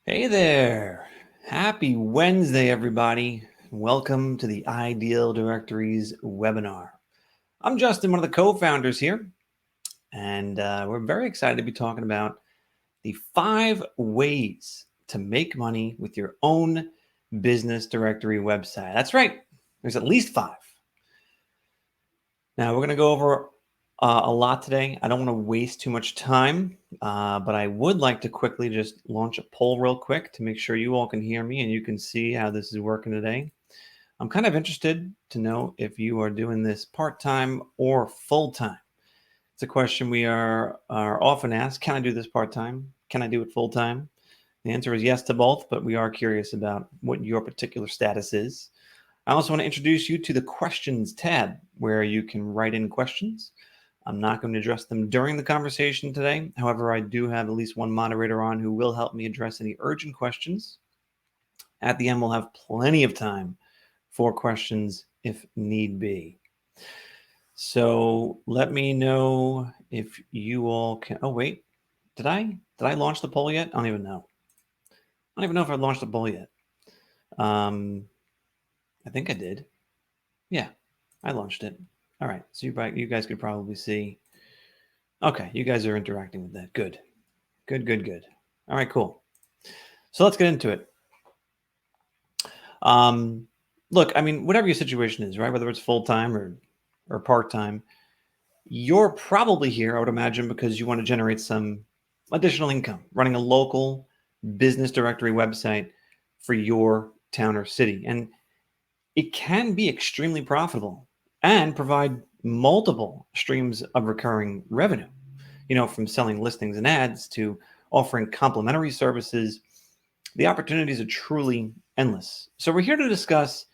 Hey there. Happy Wednesday, everybody. Welcome to the Ideal Directories webinar. I'm Justin, one of the co-founders here, and we're very excited to be talking about the 5 ways to make money with your own business directory website. That's right. There's at least 5. Now, we're going to go over a lot today. I don't want to waste too much time, but I would like to quickly just launch a poll real quick to make sure you all can hear me and you can see how this is working today. I'm kind of interested to know if you are doing this part-time or full-time. It's a question we are often asked. Can I do this part-time? Can I do it full-time? The answer is yes to both, but we are curious about what your particular status is. I also want to introduce you to the questions tab where you can write in questions. I'm not going to address them during the conversation today. However, I do have at least one moderator on who will help me address any urgent questions. At the end, we'll have plenty of time for questions if need be. So let me know if you all can. Oh, wait, did I launch the poll yet? I don't even know. I don't even know if I launched the poll yet. I think I did. Yeah, I launched it. All right, so you guys could probably see. Okay, you guys are interacting with that. Good. All right, cool. So let's get into it. Look, I mean, whatever your situation is, right? Whether it's full-time or part-time, you're probably here, I would imagine, because you want to generate some additional income running a local business directory website for your town or city. And it can be extremely profitable and provide multiple streams of recurring revenue, from selling listings and ads to offering complementary services. The opportunities are truly endless. So we're here to discuss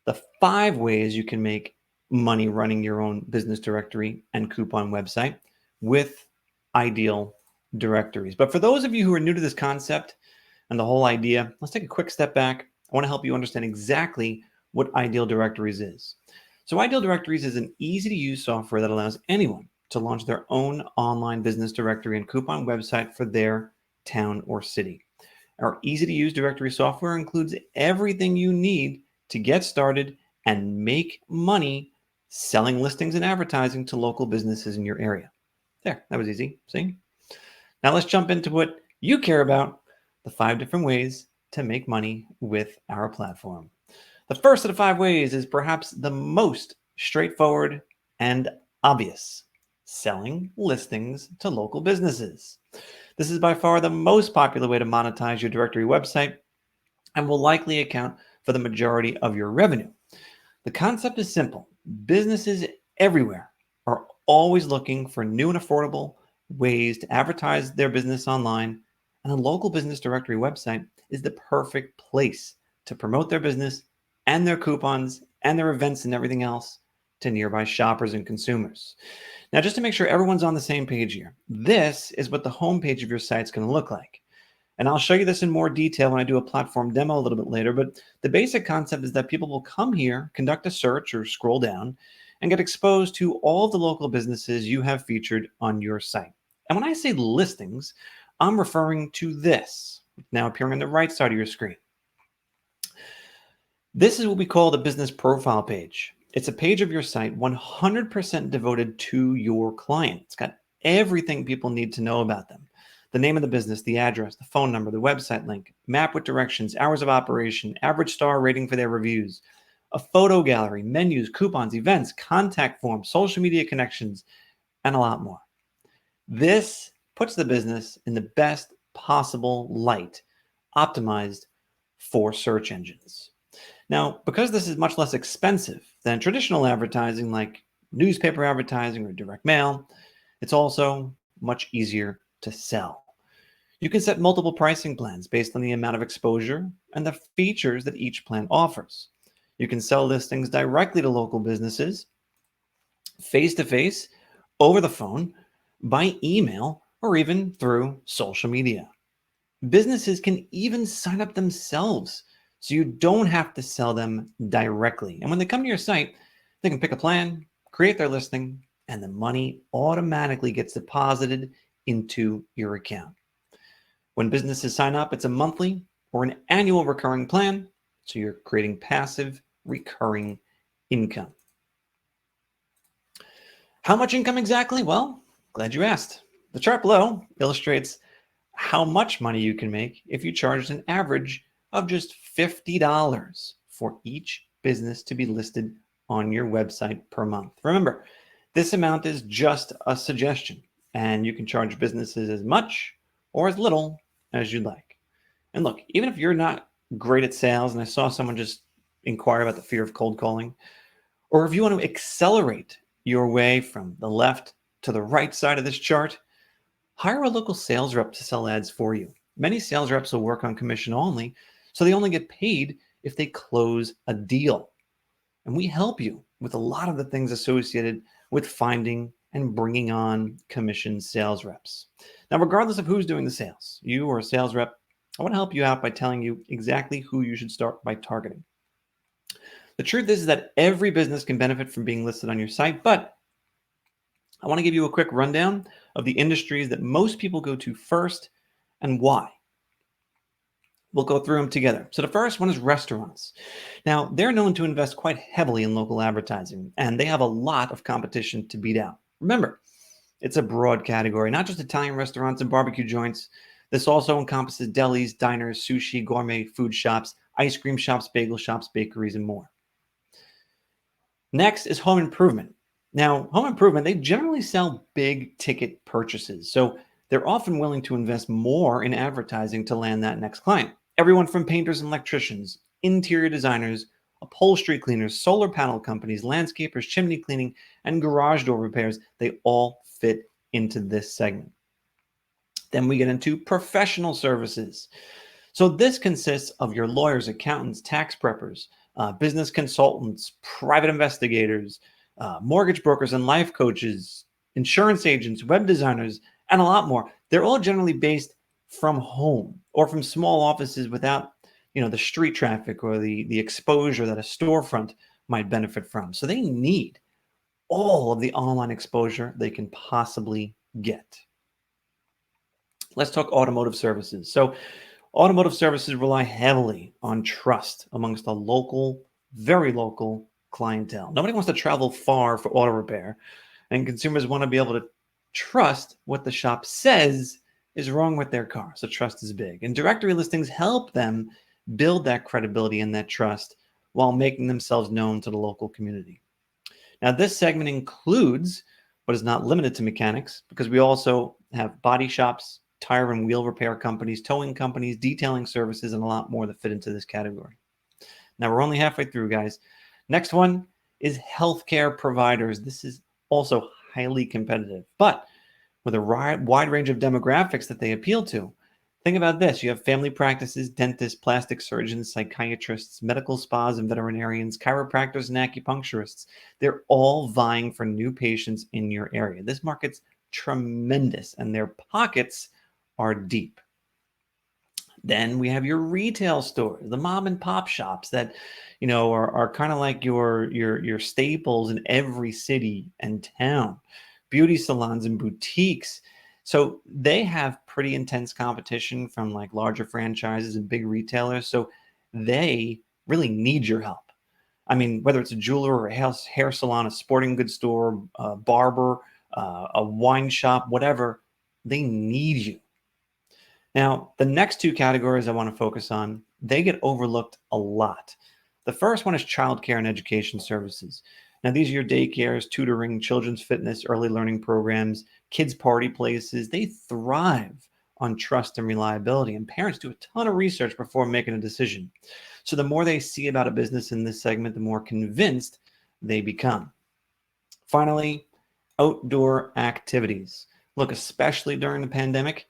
the 5 ways you can make money running your own business directory and coupon website with ideal directories. But for those of you who are new to this concept and the whole idea, let's take a quick step back. I want to help you understand exactly what Ideal Directories is. So Ideal Directories is an easy-to-use software that allows anyone to launch their own online business directory and coupon website for their town or city. Our easy-to-use directory software includes everything you need to get started and make money selling listings and advertising to local businesses in your area. There, that was easy. See? Now let's jump into what you care about, the 5 different ways to make money with our platform. The first of the 5 ways is perhaps the most straightforward and obvious: selling listings to local businesses. This is by far the most popular way to monetize your directory website and will likely account for the majority of your revenue. The concept is simple. Businesses everywhere are always looking for new and affordable ways to advertise their business online, and a local business directory website is the perfect place to promote their business and their coupons and their events and everything else to nearby shoppers and consumers. Now, just to make sure everyone's on the same page here, this is what the homepage of your site is going to look like. And I'll show you this in more detail when I do a platform demo a little bit later, but the basic concept is that people will come here, conduct a search or scroll down, and get exposed to all of the local businesses you have featured on your site. And when I say listings, I'm referring to this, now appearing on the right side of your screen. This is what we call the business profile page. It's a page of your site 100% devoted to your client. It's got everything people need to know about them: the name of the business, the address, the phone number, the website link, map with directions, hours of operation, average star rating for their reviews, a photo gallery, menus, coupons, events, contact forms, social media connections, and a lot more. This puts the business in the best possible light, optimized for search engines. Now, because this is much less expensive than traditional advertising like newspaper advertising or direct mail, it's also much easier to sell. You can set multiple pricing plans based on the amount of exposure and the features that each plan offers. You can sell listings directly to local businesses, face-to-face, over the phone, by email, or even through social media. Businesses can even sign up themselves, so you don't have to sell them directly. And when they come to your site, they can pick a plan, create their listing, and the money automatically gets deposited into your account. When businesses sign up, it's a monthly or an annual recurring plan, so you're creating passive recurring income. How much income exactly? Well, glad you asked. The chart below illustrates how much money you can make if you charged an average of just $50 for each business to be listed on your website per month. Remember, this amount is just a suggestion, and you can charge businesses as much or as little as you'd like. And look, even if you're not great at sales, and I saw someone just inquire about the fear of cold calling, or if you want to accelerate your way from the left to the right side of this chart, hire a local sales rep to sell ads for you. Many sales reps will work on commission only, so they only get paid if they close a deal. And we help you with a lot of the things associated with finding and bringing on commission sales reps. Now, regardless of who's doing the sales, you or a sales rep, I want to help you out by telling you exactly who you should start by targeting. The truth is that every business can benefit from being listed on your site, but I want to give you a quick rundown of the industries that most people go to first and why. We'll go through them together. So the first one is restaurants. Now, they're known to invest quite heavily in local advertising, and they have a lot of competition to beat out. Remember, it's a broad category, not just Italian restaurants and barbecue joints. This also encompasses delis, diners, sushi, gourmet food shops, ice cream shops, bagel shops, bakeries, and more. Next is home improvement. Now, home improvement, they generally sell big ticket purchases, so they're often willing to invest more in advertising to land that next client. Everyone from painters and electricians, interior designers, upholstery cleaners, solar panel companies, landscapers, chimney cleaning, and garage door repairs, they all fit into this segment. Then we get into professional services. So this consists of your lawyers, accountants, tax preppers, business consultants, private investigators, mortgage brokers and life coaches, insurance agents, web designers, and a lot more. They're all generally based from home or from small offices without, the street traffic or the exposure that a storefront might benefit from. So they need all of the online exposure they can possibly get. Let's talk automotive services. So automotive services rely heavily on trust amongst a local, very local clientele. Nobody wants to travel far for auto repair, and consumers want to be able to trust what the shop says is wrong with their car. So trust is big. And directory listings help them build that credibility and that trust while making themselves known to the local community. Now, this segment includes, but is not limited to, mechanics, because we also have body shops, tire and wheel repair companies, towing companies, detailing services, and a lot more that fit into this category. Now, we're only halfway through, guys. Next one is healthcare providers. This is also highly competitive, but with a wide range of demographics that they appeal to. Think about this. You have family practices, dentists, plastic surgeons, psychiatrists, medical spas and veterinarians, chiropractors and acupuncturists. They're all vying for new patients in your area. This market's tremendous, and their pockets are deep. Then we have your retail stores, the mom and pop shops that, are kind of like your staples in every city and town, beauty salons and boutiques. So they have pretty intense competition from like larger franchises and big retailers. So they really need your help. I mean, whether it's a jeweler or a hair salon, a sporting goods store, a barber, a wine shop, whatever, they need you. Now, the next two categories I want to focus on, they get overlooked a lot. The first one is childcare and education services. Now, these are your daycares, tutoring, children's fitness, early learning programs, kids' party places. They thrive on trust and reliability, and parents do a ton of research before making a decision. So the more they see about a business in this segment, the more convinced they become. Finally, outdoor activities. Look, especially during the pandemic,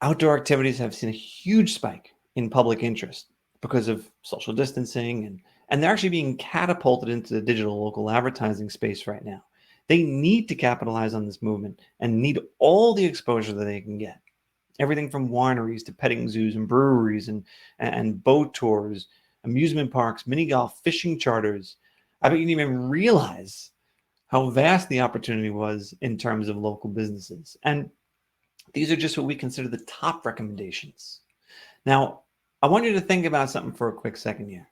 outdoor activities have seen a huge spike in public interest because of social distancing, and they're actually being catapulted into the digital local advertising space right now. They need to capitalize on this movement and need all the exposure that they can get. Everything from wineries to petting zoos and breweries and boat tours, amusement parks, mini golf, fishing charters. I bet you didn't even realize how vast the opportunity was in terms of local businesses. And These are just what we consider the top recommendations. Now, I want you to think about something for a quick second here.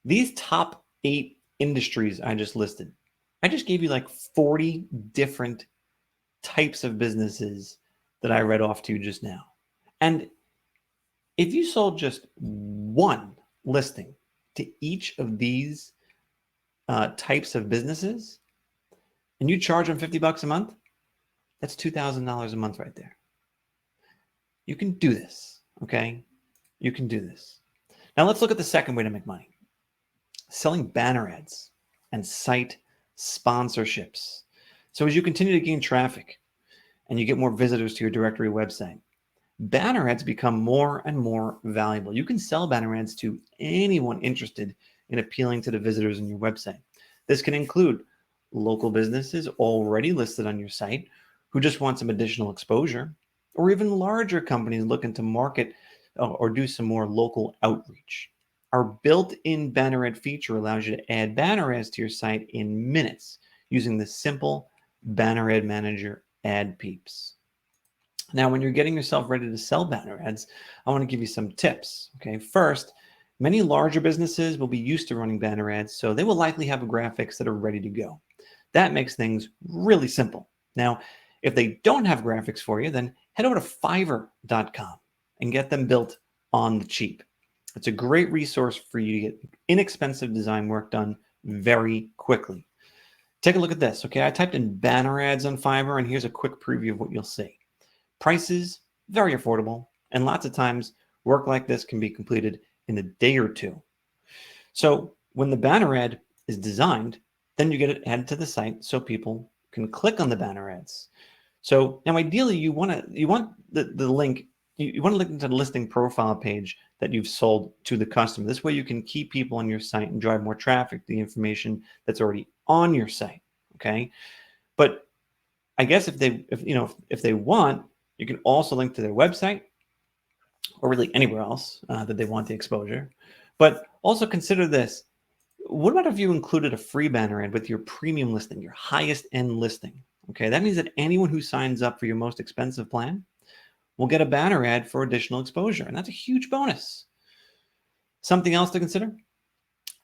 These top 8 industries I just listed, I just gave you like 40 different types of businesses that I read off to you just now. And if you sold just one listing to each of these types of businesses and you charge them $50 a month, that's $2,000 a month right there. You can do this, okay? You can do this. Now let's look at the second way to make money. Selling banner ads and site sponsorships. So as you continue to gain traffic and you get more visitors to your directory website, banner ads become more and more valuable. You can sell banner ads to anyone interested in appealing to the visitors on your website. This can include local businesses already listed on your site who just want some additional exposure, or even larger companies looking to market or do some more local outreach. Our built-in banner ad feature allows you to add banner ads to your site in minutes using the simple banner ad manager ad peeps. Now, when you're getting yourself ready to sell banner ads, I want to give you some tips. Okay, first, many larger businesses will be used to running banner ads, so they will likely have graphics that are ready to go. That makes things really simple. Now, if they don't have graphics for you, then head over to Fiverr.com and get them built on the cheap. It's a great resource for you to get inexpensive design work done very quickly. Take a look at this. Okay, I typed in banner ads on Fiverr, and here's a quick preview of what you'll see. Prices, very affordable, and lots of times work like this can be completed in a day or two. So when the banner ad is designed, then you get it added to the site so people can click on the banner ads. So now ideally you want the link, you want to link to the listing profile page that you've sold to the customer. This way you can keep people on your site and drive more traffic to the information that's already on your site. Okay. But I guess if they want, you can also link to their website or really anywhere else that they want the exposure. But also consider this. What about if you included a free banner ad with your premium listing, your highest end listing? Okay, that means that anyone who signs up for your most expensive plan will get a banner ad for additional exposure. And that's a huge bonus. Something else to consider?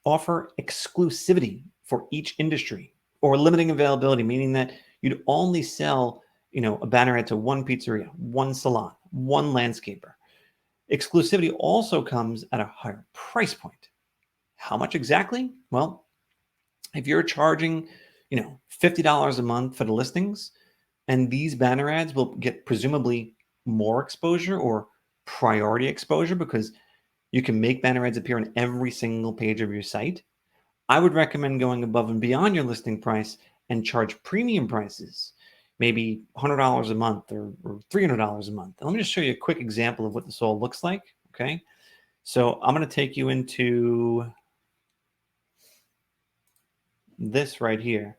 Offer exclusivity for each industry or limiting availability, meaning that you'd only sell a banner ad to one pizzeria, one salon, one landscaper. Exclusivity also comes at a higher price point. How much exactly? Well, if you're charging, $50 a month for the listings, and these banner ads will get presumably more exposure or priority exposure because you can make banner ads appear on every single page of your site, I would recommend going above and beyond your listing price and charge premium prices, maybe $100 a month or $300 a month. And let me just show you a quick example of what this all looks like. Okay. So I'm going to take you into this right here.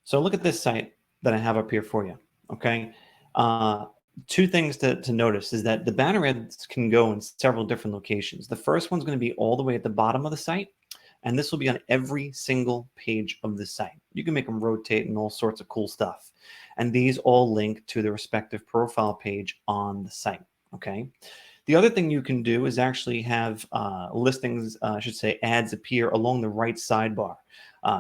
So look at this site that I have up here for you. Okay. Two things to notice is that the banner ads can go in several different locations. The first one's going to be all the way at the bottom of the site, and this will be on every single page of the site. You can make them rotate and all sorts of cool stuff. And these all link to the respective profile page on the site. Okay. The other thing you can do is actually have listings, I should say, ads appear along the right sidebar.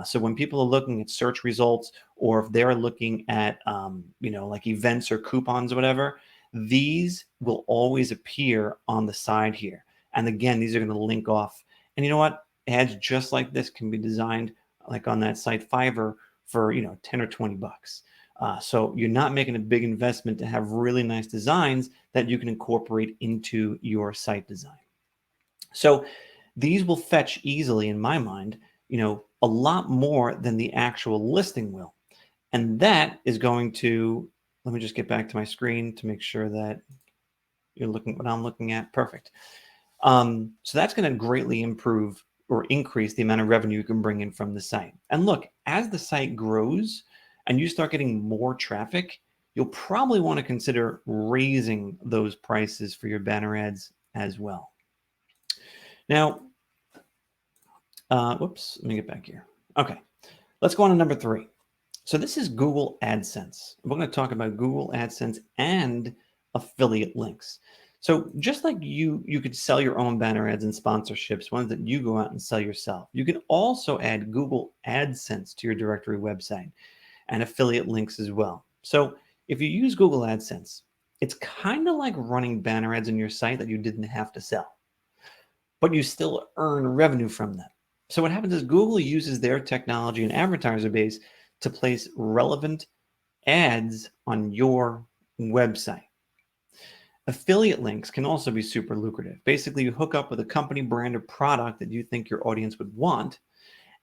So when people are looking at search results, or if they're looking at, like events or coupons or whatever, these will always appear on the side here. And again, these are going to link off. And you know what? Ads just like this can be designed like on that site Fiverr for, 10 or 20 bucks. So you're not making a big investment to have really nice designs that you can incorporate into your site design. So these will fetch easily, in my mind, a lot more than the actual listing will. And that is going to, let me just get back to my screen to make sure that you're looking what I'm looking at. Perfect. So that's going to greatly improve or increase the amount of revenue you can bring in from the site. And look, as the site grows and you start getting more traffic, you'll probably want to consider raising those prices for your banner ads as well. Now, whoops, let me get back here. Okay, let's go on to number 3. So this is Google AdSense. We're going to talk about Google AdSense and affiliate links. So just like you could sell your own banner ads and sponsorships, ones that you go out and sell yourself, you can also add Google AdSense to your directory website and affiliate links as well. So if you use Google AdSense, it's kind of like running banner ads on your site that you didn't have to sell, but you still earn revenue from them. So what happens is Google uses their technology and advertiser base to place relevant ads on your website. Affiliate links can also be super lucrative. Basically, you hook up with a company brand or product that you think your audience would want,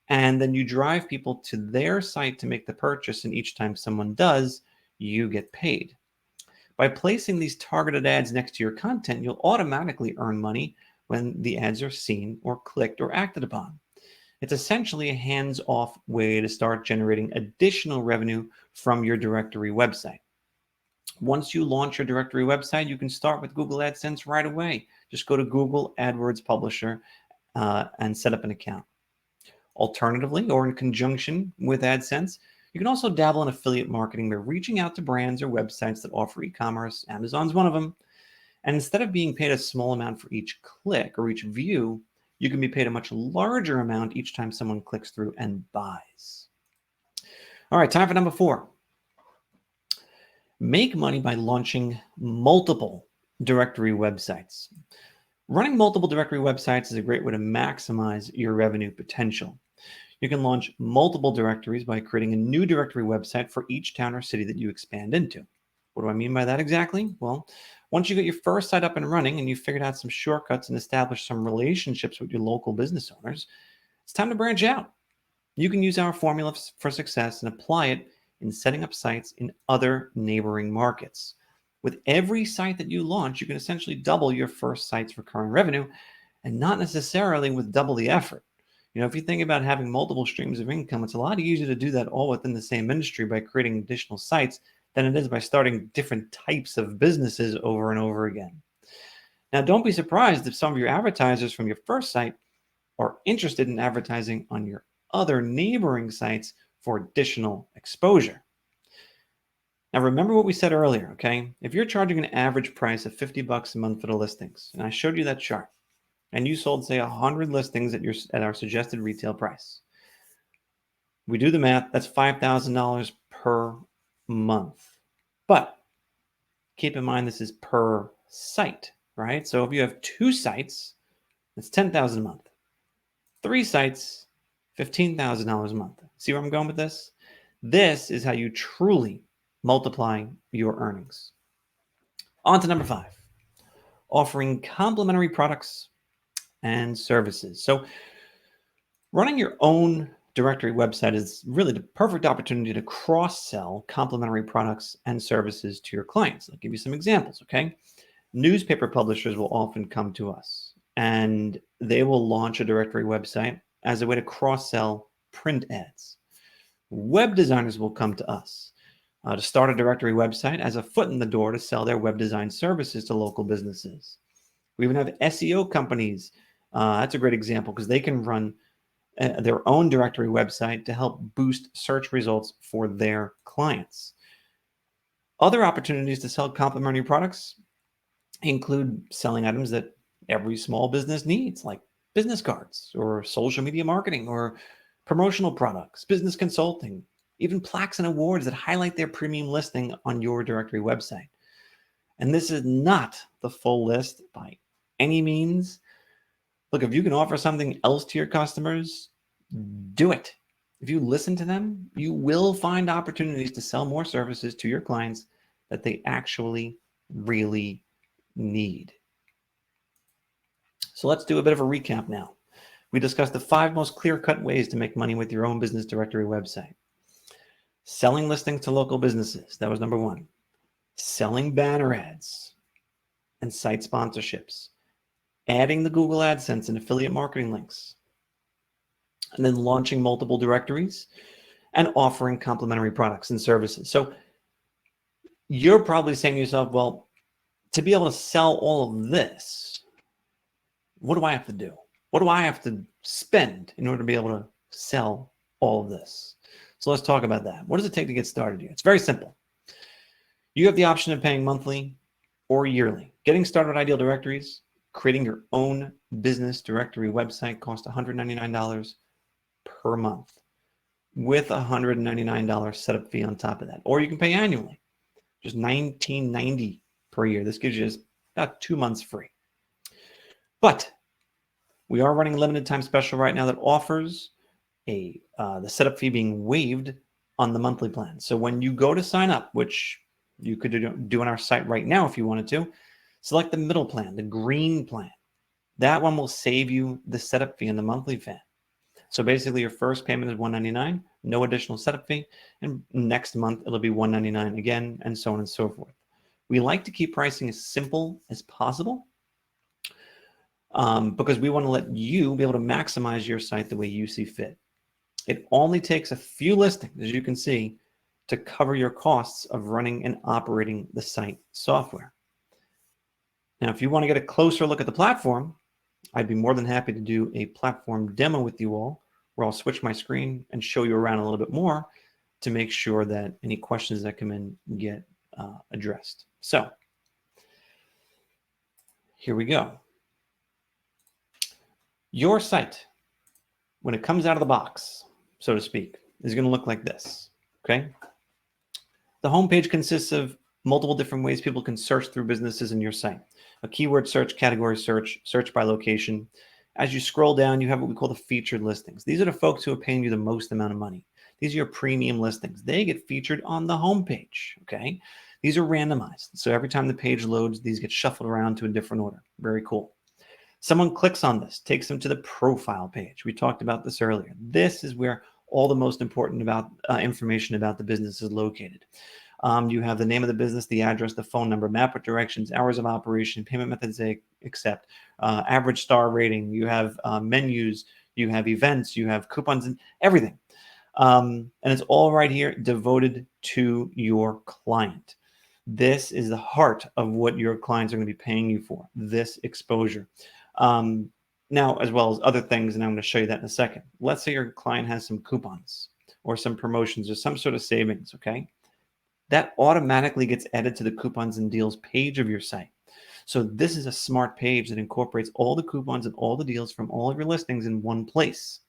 and then you drive people to their site to make the purchase, and each time someone does, you get paid. By placing these targeted ads next to your content, you'll automatically earn money when the ads are seen or clicked or acted upon. It's essentially a hands-off way to start generating additional revenue from your directory website. Once you launch your directory website, you can start with Google AdSense right away. Just go to Google AdWords Publisher and set up an account. Alternatively, or in conjunction with AdSense, you can also dabble in affiliate marketing by reaching out to brands or websites that offer e-commerce. Amazon's one of them. And instead of being paid a small amount for each click or each view, you can be paid a much larger amount each time someone clicks through and buys. All right, time for number 4. Make money by launching multiple directory websites. Running multiple directory websites is a great way to maximize your revenue potential. You can launch multiple directories by creating a new directory website for each town or city that you expand into. What do I mean by that exactly? Well, once you get your first site up and running and you've figured out some shortcuts and established some relationships with your local business owners, it's time to branch out. You can use our formula for success and apply it in setting up sites in other neighboring markets. With every site that you launch, you can essentially double your first site's recurring revenue, and not necessarily with double the effort. If you think about having multiple streams of income, it's a lot easier to do that all within the same industry by creating additional sites than it is by starting different types of businesses over and over again. Now, don't be surprised if some of your advertisers from your first site are interested in advertising on your other neighboring sites for additional exposure. Now, remember what we said earlier, okay? If you're charging an average price of $50 a month for the listings, and I showed you that chart, and you sold, say, 100 listings at our suggested retail price, we do the math, that's $5,000 per month. But keep in mind, this is per site, right? So if you have 2 sites, that's $10,000 a month. 3 sites, $15,000 a month. See where I'm going with this? This is how you truly multiply your earnings. On to number 5, offering complementary products and services. So running your own directory website is really the perfect opportunity to cross-sell complementary products and services to your clients. I'll give you some examples, okay? Newspaper publishers will often come to us and they will launch a directory website as a way to cross-sell print ads. Web designers will come to us to start a directory website as a foot in the door to sell their web design services to local businesses. We even have SEO companies. That's a great example because they can run their own directory website to help boost search results for their clients. Other opportunities to sell complementary products include selling items that every small business needs, like business cards or social media marketing or promotional products, business consulting, even plaques and awards that highlight their premium listing on your directory website. And this is not the full list by any means. Look, if you can offer something else to your customers, do it. If you listen to them, you will find opportunities to sell more services to your clients that they actually really need. So let's do a bit of a recap now. We discussed the 5 most clear-cut ways to make money with your own business directory website. Selling listings to local businesses, that was number 1. Selling banner ads and site sponsorships. Adding the Google AdSense and affiliate marketing links. And then launching multiple directories and offering complementary products and services. So you're probably saying to yourself, well, to be able to sell all of this, what do I have to do? What do I have to spend in order to be able to sell all of this? So let's talk about that. What does it take to get started here? It's very simple. You have the option of paying monthly or yearly. Getting started with Ideal Directories, creating your own business directory website costs $199 per month with a $199 setup fee on top of that. Or you can pay annually, just $19.90 per year. This gives you about 2 months free. But we are running a limited time special right now that offers the setup fee being waived on the monthly plan. So when you go to sign up, which you could do on our site right now if you wanted to, select the middle plan, the green plan. That one will save you the setup fee on the monthly plan. So basically your first payment is $199, no additional setup fee, and next month it'll be $199 again, and so on and so forth. We like to keep pricing as simple as possible because we want to let you be able to maximize your site the way you see fit. It only takes a few listings, as you can see, to cover your costs of running and operating the site software. Now, if you want to get a closer look at the platform, I'd be more than happy to do a platform demo with you all, where I'll switch my screen and show you around a little bit more to make sure that any questions that come in get addressed. So here we go. Your site, when it comes out of the box, so to speak, is going to look like this, okay? The homepage consists of multiple different ways people can search through businesses in your site. A keyword search, category search, search by location. As you scroll down, you have what we call the featured listings. These are the folks who are paying you the most amount of money. These are your premium listings. They get featured on the homepage, okay? These are randomized. So every time the page loads, these get shuffled around to a different order. Very cool. Someone clicks on this, takes them to the profile page. We talked about this earlier. This is where all the most important information about the business is located. You have the name of the business, the address, the phone number, map with directions, hours of operation, payment methods they accept, average star rating. You have menus, you have events, you have coupons, and everything. And it's all right here, devoted to your client. This is the heart of what your clients are going to be paying you for, this exposure. Now, as well as other things, and I'm going to show you that in a second. Let's say your client has some coupons or some promotions or some sort of savings, okay? That automatically gets added to the coupons and deals page of your site. So this is a smart page that incorporates all the coupons and all the deals from all of your listings in one place.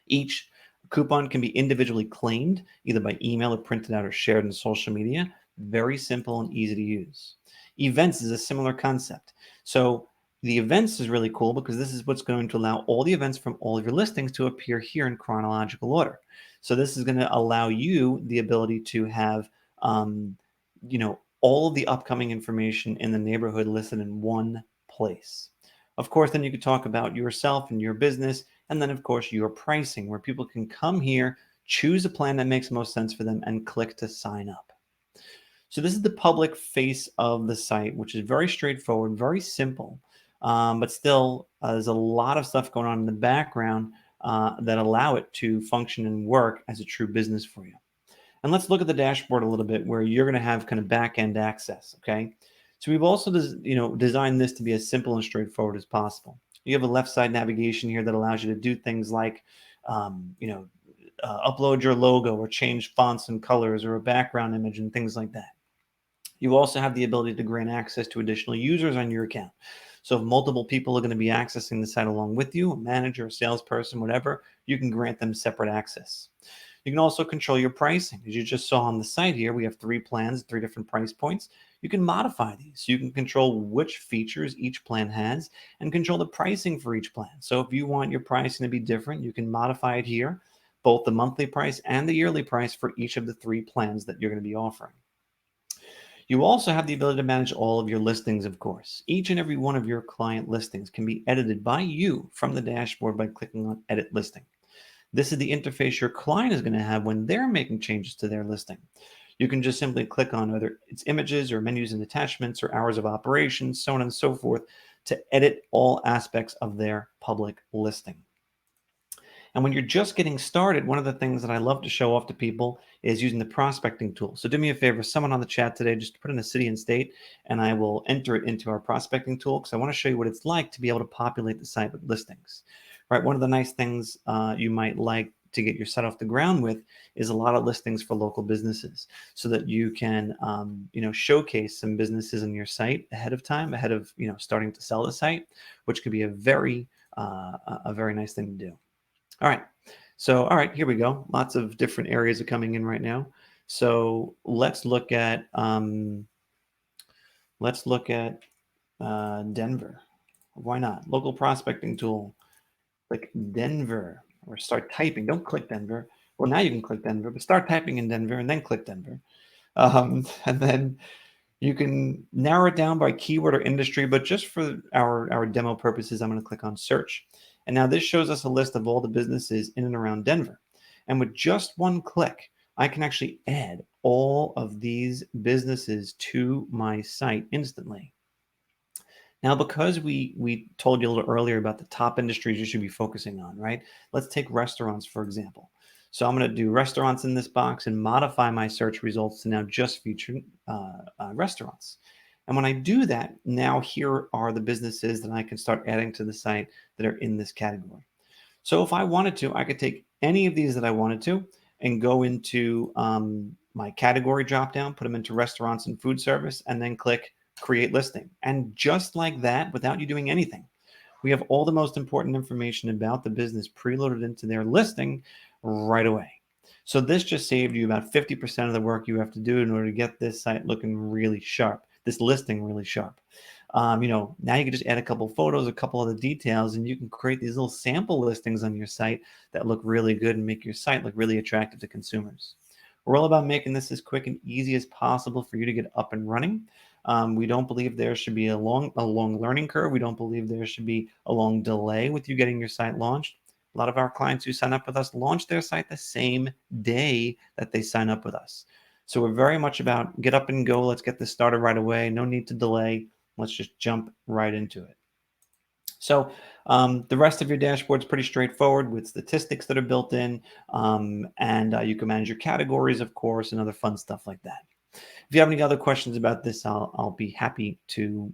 Each coupon can be individually claimed, either by email or printed out or shared in social media. Very simple and easy to use. Events is a similar concept. So the events is really cool because this is what's going to allow all the events from all of your listings to appear here in chronological order. So this is going to allow you the ability to have, all of the upcoming information in the neighborhood listed in one place. Of course, then you could talk about yourself and your business, and then of course your pricing, where people can come here, choose a plan that makes most sense for them, and click to sign up. So this is the public face of the site, which is very straightforward, very simple. But still, there's a lot of stuff going on in the background that allow it to function and work as a true business for you. And let's look at the dashboard a little bit, where you're going to have kind of back-end access, okay? So we've also designed this to be as simple and straightforward as possible. You have a left side navigation here that allows you to do things like, upload your logo or change fonts and colors or a background image and things like that. You also have the ability to grant access to additional users on your account. So if multiple people are going to be accessing the site along with you, a manager, a salesperson, whatever, you can grant them separate access. You can also control your pricing. As you just saw on the site here, we have 3 plans, 3 different price points. You can modify these. So you can control which features each plan has and control the pricing for each plan. So if you want your pricing to be different, you can modify it here, both the monthly price and the yearly price for each of the 3 plans that you're going to be offering. You also have the ability to manage all of your listings, of course. Each and every one of your client listings can be edited by you from the dashboard by clicking on Edit Listing. This is the interface your client is going to have when they're making changes to their listing. You can just simply click on whether it's images or menus and attachments or hours of operation, so on and so forth, to edit all aspects of their public listing. And when you're just getting started, one of the things that I love to show off to people is using the prospecting tool. So do me a favor, someone on the chat today, just put in a city and state, and I will enter it into our prospecting tool because I want to show you what it's like to be able to populate the site with listings. Right? One of the nice things you might like to get your site off the ground with is a lot of listings for local businesses, so that you can showcase some businesses on your site ahead of time, ahead of starting to sell the site, which could be a very nice thing to do. All right. So, all right, here we go. Lots of different areas are coming in right now. So let's look at Denver. Why not? Local prospecting tool. Click Denver, or start typing. Don't click Denver. Well, now you can click Denver, but start typing in Denver and then click Denver. And then you can narrow it down by keyword or industry, but just for our demo purposes, I'm going to click on search. And now this shows us a list of all the businesses in and around Denver. And with just one click, I can actually add all of these businesses to my site instantly. Now, because we told you a little earlier about the top industries you should be focusing on, right? Let's take restaurants, for example. So I'm going to do restaurants in this box and modify my search results to now just feature restaurants. And when I do that, now here are the businesses that I can start adding to the site that are in this category. So if I wanted to, I could take any of these that I wanted to and go into my category dropdown, put them into restaurants and food service, and then click create listing. And just like that, without you doing anything, we have all the most important information about the business preloaded into their listing right away. So this just saved you about 50% of the work you have to do in order to get this site looking really sharp, this listing really sharp. Now you can just add a couple photos, a couple of the details, and you can create these little sample listings on your site that look really good and make your site look really attractive to consumers. We're all about making this as quick and easy as possible for you to get up and running. We don't believe there should be a long learning curve. We don't believe there should be a long delay with you getting your site launched. A lot of our clients who sign up with us launch their site the same day that they sign up with us. So we're very much about get up and go. Let's get this started right away. No need to delay. Let's just jump right into it. So the rest of your dashboard is pretty straightforward with statistics that are built in, and you can manage your categories, of course, and other fun stuff like that. If you have any other questions about this, I'll be happy to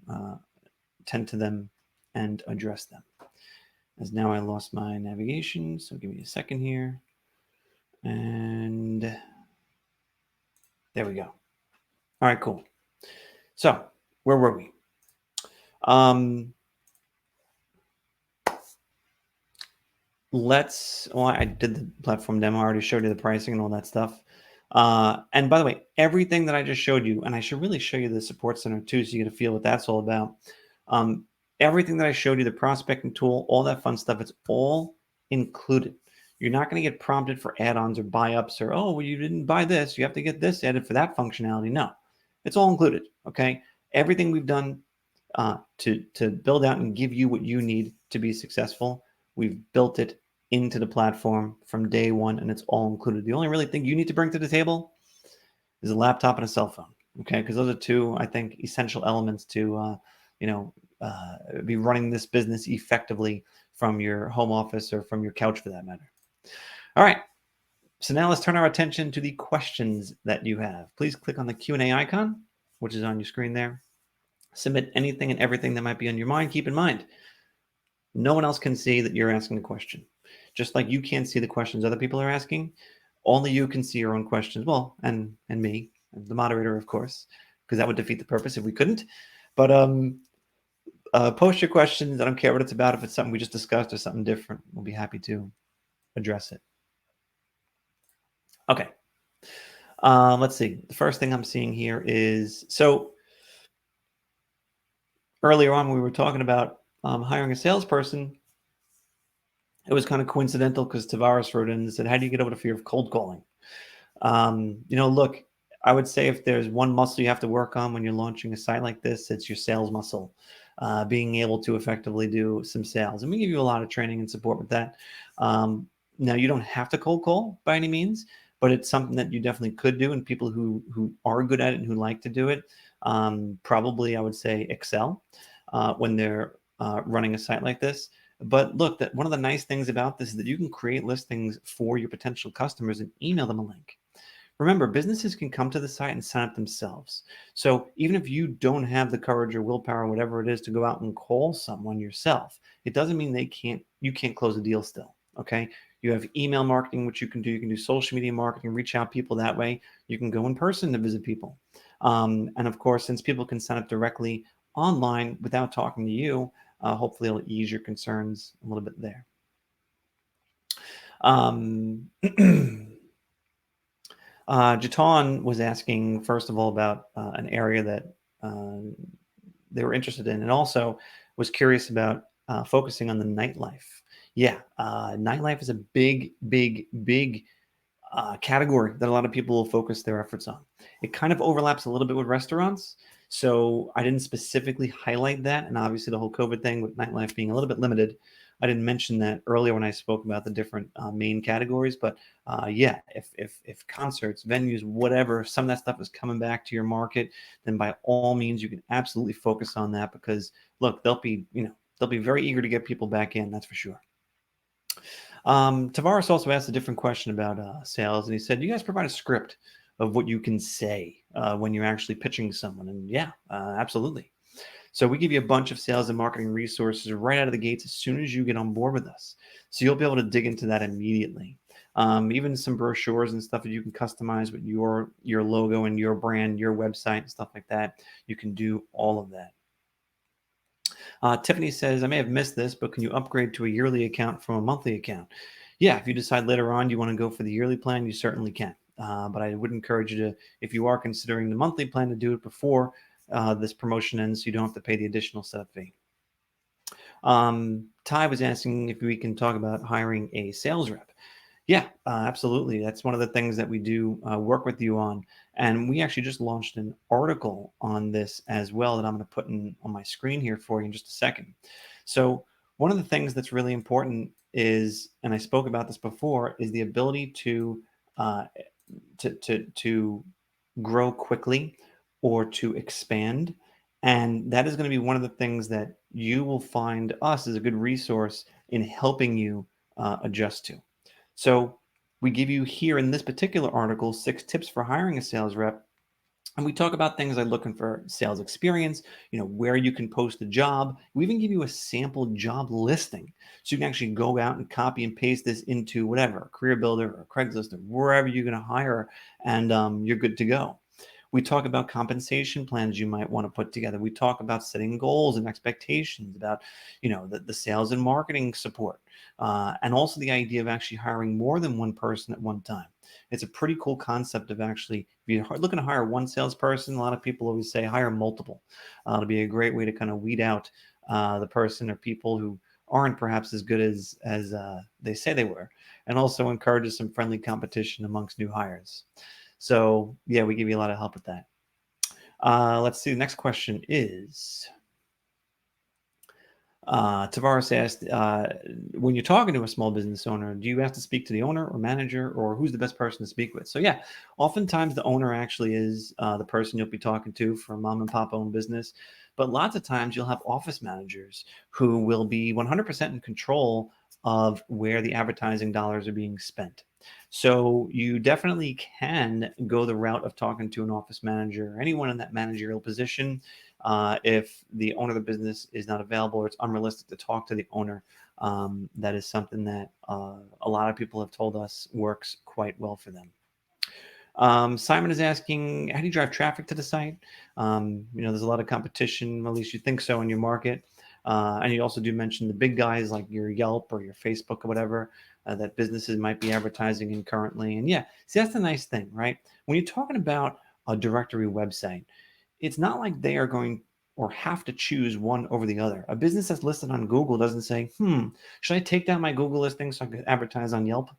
tend to them and address them. As now I lost my navigation, so give me a second here. And there we go. All right, cool. So where were we? I did the platform demo. I already showed you the pricing and all that stuff. And by the way, everything that I just showed you, and I should really show you the support center too, so you get a feel what that's all about. Everything that I showed you, the prospecting tool, all that fun stuff, it's all included. You're not going to get prompted for add-ons or buy-ups or, oh, well, you didn't buy this, you have to get this added for that functionality. No, it's all included, okay? Everything we've done to build out and give you what you need to be successful, we've built it into the platform from day one, and it's all included. The only really thing you need to bring to the table is a laptop and a cell phone, okay? Because those are two, I think, essential elements to, be running this business effectively from your home office or from your couch for that matter. All right, so now let's turn our attention to the questions that you have. Please click on the Q&A icon, which is on your screen there. Submit anything and everything that might be on your mind. Keep in mind, no one else can see that you're asking the question. Just like you can't see the questions other people are asking, only you can see your own questions. Well, and me, the moderator, of course, because that would defeat the purpose if we couldn't. But post your questions. I don't care what it's about. If it's something we just discussed or something different, we'll be happy to address it. Okay. Let's see. The first thing I'm seeing here is, so earlier on we were talking about hiring a salesperson. It was kind of coincidental because Tavares wrote in and said, how do you get over the fear of cold calling? Look, I would say if there's one muscle you have to work on when you're launching a site like this, it's your sales muscle, being able to effectively do some sales. And we give you a lot of training and support with that. Now, you don't have to cold call by any means, but it's something that you definitely could do. And people who are good at it and who like to do it, probably, I would say, excel when they're running a site like this. But look, that one of the nice things about this is that you can create listings for your potential customers and email them a link. Remember, businesses can come to the site and sign up themselves. So even if you don't have the courage or willpower, or whatever it is, to go out and call someone yourself, it doesn't mean you can't close a deal still. Okay. You have email marketing, which you can do. You can do social media marketing, reach out people that way. You can go in person to visit people. And of course, since people can sign up directly online without talking to you, hopefully it'll ease your concerns a little bit there. Jatan was asking, first of all, about an area that they were interested in, and also was curious about focusing on the nightlife. Yeah, nightlife is a big, big, big category that a lot of people will focus their efforts on. It kind of overlaps a little bit with restaurants. So I didn't specifically highlight that. And obviously, the whole COVID thing with nightlife being a little bit limited, I didn't mention that earlier when I spoke about the different main categories. But yeah, if concerts, venues, whatever, some of that stuff is coming back to your market, then by all means, you can absolutely focus on that because look, they'll be very eager to get people back in. That's for sure. Tavares also asked a different question about sales, and he said, "You guys provide a script of what you can say when you're actually pitching someone." And yeah, absolutely. So we give you a bunch of sales and marketing resources right out of the gates as soon as you get on board with us. So you'll be able to dig into that immediately. Even some brochures and stuff that you can customize with your logo and your brand, your website, and stuff like that. You can do all of that. Tiffany says, I may have missed this, but can you upgrade to a yearly account from a monthly account? Yeah, if you decide later on you want to go for the yearly plan, you certainly can. But I would encourage you to, if you are considering the monthly plan, to do it before this promotion ends so you don't have to pay the additional setup fee. Ty was asking if we can talk about hiring a sales rep. Yeah, absolutely. That's one of the things that we do work with you on. And we actually just launched an article on this as well that I'm going to put on my screen here for you in just a second. So, one of the things that's really important is, and I spoke about this before, is the ability uh, to grow quickly or to expand. And that is going to be one of the things that you will find us as a good resource in helping you adjust to. So we give you here in this particular article 6 tips for hiring a sales rep. And we talk about things like looking for sales experience, where you can post a job. We even give you a sample job listing. So you can actually go out and copy and paste this into whatever, Career Builder or Craigslist or wherever you're going to hire, and you're good to go. We talk about compensation plans you might want to put together. We talk about setting goals and expectations, about the sales and marketing support, and also the idea of actually hiring more than one person at one time. It's a pretty cool concept of actually, if you're looking to hire one salesperson, a lot of people always say hire multiple. It'll be a great way to kind of weed out the person or people who aren't perhaps as good as they say they were, and also encourages some friendly competition amongst new hires. So yeah, we give you a lot of help with that. Let's see. The next question is Tavares asked, when you're talking to a small business owner, do you have to speak to the owner or manager, or who's the best person to speak with? So yeah, oftentimes the owner actually is the person you'll be talking to for a mom and pop owned business. But lots of times you'll have office managers who will be 100% in control of where the advertising dollars are being spent. So you definitely can go the route of talking to an office manager or anyone in that managerial position. If the owner of the business is not available or it's unrealistic to talk to the owner, that is something that a lot of people have told us works quite well for them. Simon is asking, how do you drive traffic to the site? There's a lot of competition, at least you think so, in your market. And you also do mention the big guys like your Yelp or your Facebook or whatever that businesses might be advertising in currently. And yeah, see, that's the nice thing, right? When you're talking about a directory website, it's not like they are going or have to choose one over the other. A business that's listed on Google doesn't say, should I take down my Google listing so I can advertise on Yelp?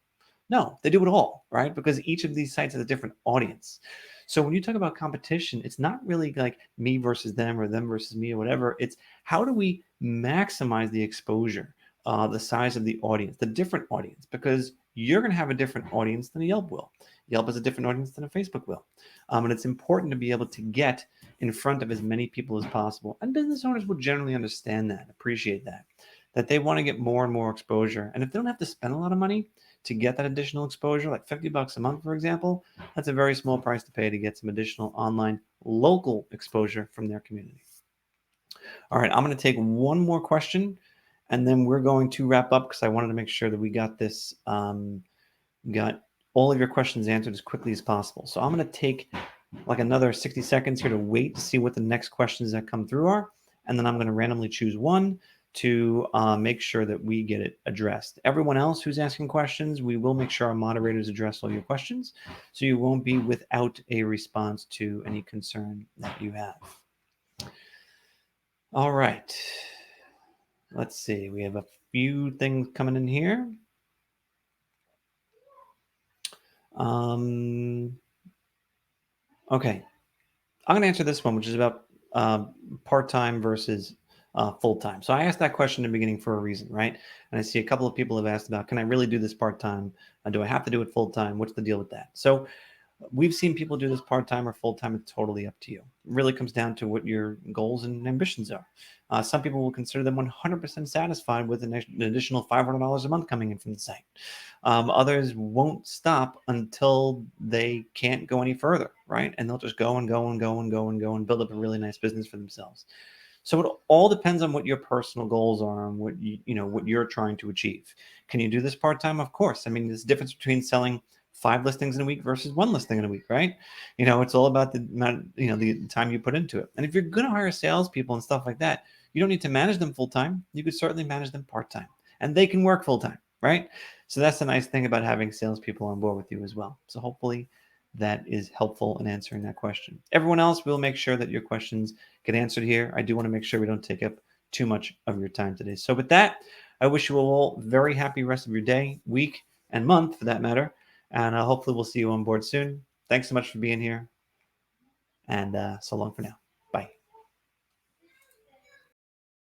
No, they do it all, right? Because each of these sites has a different audience. So when you talk about competition, it's not really like me versus them or them versus me or whatever. It's how do we maximize the exposure, the size of the audience, the different audience, because you're going to have a different audience than a Yelp will. Yelp has a different audience than a Facebook will. And it's important to be able to get in front of as many people as possible. And business owners will generally understand that, appreciate that they want to get more and more exposure. And if they don't have to spend a lot of money to get that additional exposure, like $50 a month, for example, that's a very small price to pay to get some additional online local exposure from their community. All right, I'm going to take one more question, And then we're going to wrap up because I wanted to make sure that we got this, got all of your questions answered as quickly as possible. So I'm going to take like another 60 seconds here to wait to see what the next questions that come through are. And then I'm going to randomly choose one to make sure that we get it addressed. Everyone else who's asking questions, we will make sure our moderators address all your questions, so you won't be without a response to any concern that you have. All right. Let's see. We have a few things coming in here. Okay. I'm going to answer this one, which is about part-time versus full-time. So I asked that question in the beginning for a reason, right? And I see a couple of people have asked about, can I really do this part-time? Do I have to do it full-time? What's the deal with that? So we've seen people do this part-time or full-time. It's totally up to you. It really comes down to what your goals and ambitions are. Some people will consider them 100% satisfied with an additional $500 a month coming in from the site. Others won't stop until they can't go any further, right? And they'll just go and go and go and go and go and build up a really nice business for themselves. So it all depends on what your personal goals are and what what you're trying to achieve. Can you do this part-time? Of course. I mean, there's a difference between selling 5 listings in a week versus 1 listing in a week, right? It's all about the amount, the time you put into it. And if you're going to hire salespeople and stuff like that, you don't need to manage them full-time. You could certainly manage them part-time, and they can work full-time, right? So that's the nice thing about having salespeople on board with you as well. So hopefully that is helpful in answering that question. Everyone else, we'll make sure that your questions get answered here. I do want to make sure we don't take up too much of your time today. So with that, I wish you all very happy rest of your day, week, and month for that matter. And hopefully we'll see you on board soon. Thanks so much for being here. And so long for now.